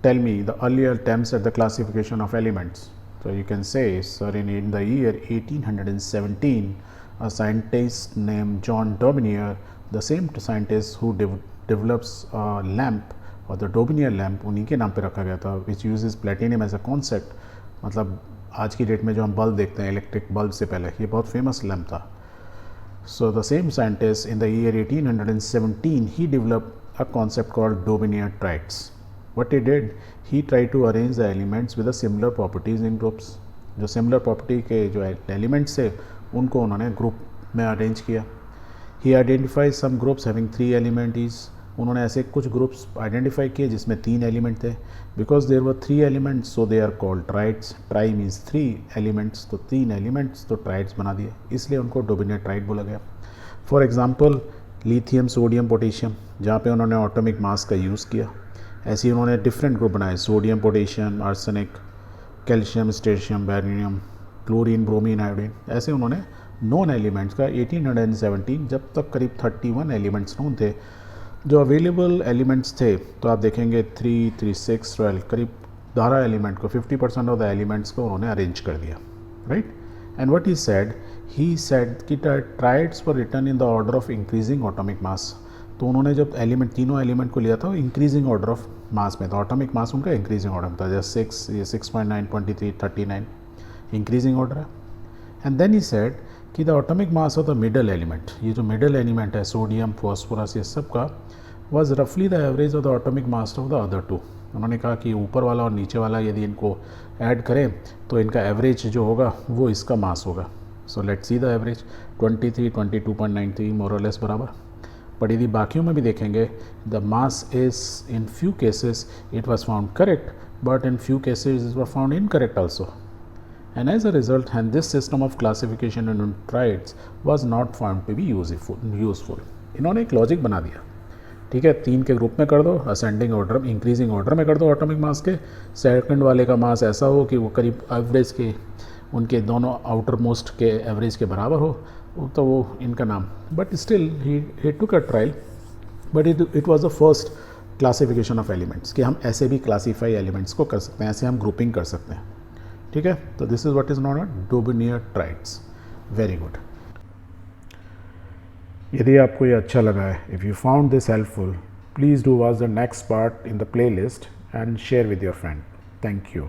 tell me the earlier attempts at the classification of elements. So you can say, sir, in the year 1817, a scientist named John Daubigny, the same scientist who develops a lamp और the Dobereiner lamp उन्हीं के नाम पे रखा गया था, which uses platinum as a concept. मतलब आज की डेट में जो हम बल्ब देखते हैं इलेक्ट्रिक बल्ब से पहले, ये बहुत फेमस लैम्प था. So the same scientist in the year 1817 he developed a concept called Dobereiner triads. What he did, he try to arrange the elements with the similar properties in groups. जो similar property के जो elements थे उनको उन्होंने group में arrange किया. He identify some groups having 3 elements. उन्होंने ऐसे कुछ ग्रुप्स आइडेंटिफाई किए जिसमें 3 एलिमेंट थे. Because there were 3 elements so they are called triads. Tri means 3 elements, तो 3 एलिमेंट्स तो ट्राइड्स बना दिए, इसलिए उनको डोबिनियर ट्राइड बोला गया. For example lithium, sodium, potassium, जहाँ पे उन्होंने एटॉमिक मास का यूज़ किया. ऐसे ही उन्होंने डिफरेंट ग्रुप बनाए, sodium, potassium, arsenic, calcium, strontium, barium, chlorine, bromine, iodine. ऐसे उन्होंने नॉन एलिमेंट्स का 1817 जब तक करीब 31 एलिमेंट्स नोन थे. जो अवेलेबल एलिमेंट्स थे तो आप देखेंगे 3, 3, 6, 12, करीब 12 एलिमेंट को, 50% ऑफ द एलिमेंट्स को उन्होंने अरेंज कर दिया, right. And what he said कि triads were written in the order of increasing atomic mass. तो उन्होंने जब तीनों एलिमेंट को लिया था इंक्रीजिंग ऑर्डर ऑफ मास में, तो एटॉमिक मास उनका इंक्रीजिंग ऑर्डर में था. जैसे 6, ये 6.9, 23, 39 इंक्रीजिंग ऑर्डर है. एंड देन ही सेड कि the atomic mass of the middle element, ये जो मिडल एलिमेंट है सोडियम, फॉस्फोरस, ये सब का वाज रफली the average of the atomic mass of the other 2. उन्होंने कहा कि ऊपर वाला और नीचे वाला यदि इनको ऐड करें तो इनका एवरेज जो होगा वो इसका मास होगा. So let's see the average 23, 22.93 मोर और लेस बराबर. बट यदि बाकियों में भी देखेंगे the mass is in few cases it was found correct, but in few cases it was found incorrect also. And as a result, and this system of classification in triads was not found to be useful. इन्होंने एक logic बना दिया, ठीक है, 3 के group में कर दो, असेंडिंग ऑर्डर, इंक्रीजिंग ऑर्डर में कर दो एटॉमिक मास के. सेकंड वाले का मास ऐसा हो कि वो करीब एवरेज के, उनके दोनों आउटर मोस्ट के एवरेज के बराबर हो, तो वो इनका नाम. But still he took a trial, but it was the first classification of elements कि हम ऐसे भी क्लासीफाई एलिमेंट्स को कर सकते हैं, ऐसे हम ग्रुपिंग कर सकते हैं, ठीक है. तो this is what is known as Dobereiner triads. Very good. यदि आपको ये अच्छा लगा है, if you found this helpful, please do watch the next part in the playlist and share with your friend. Thank you.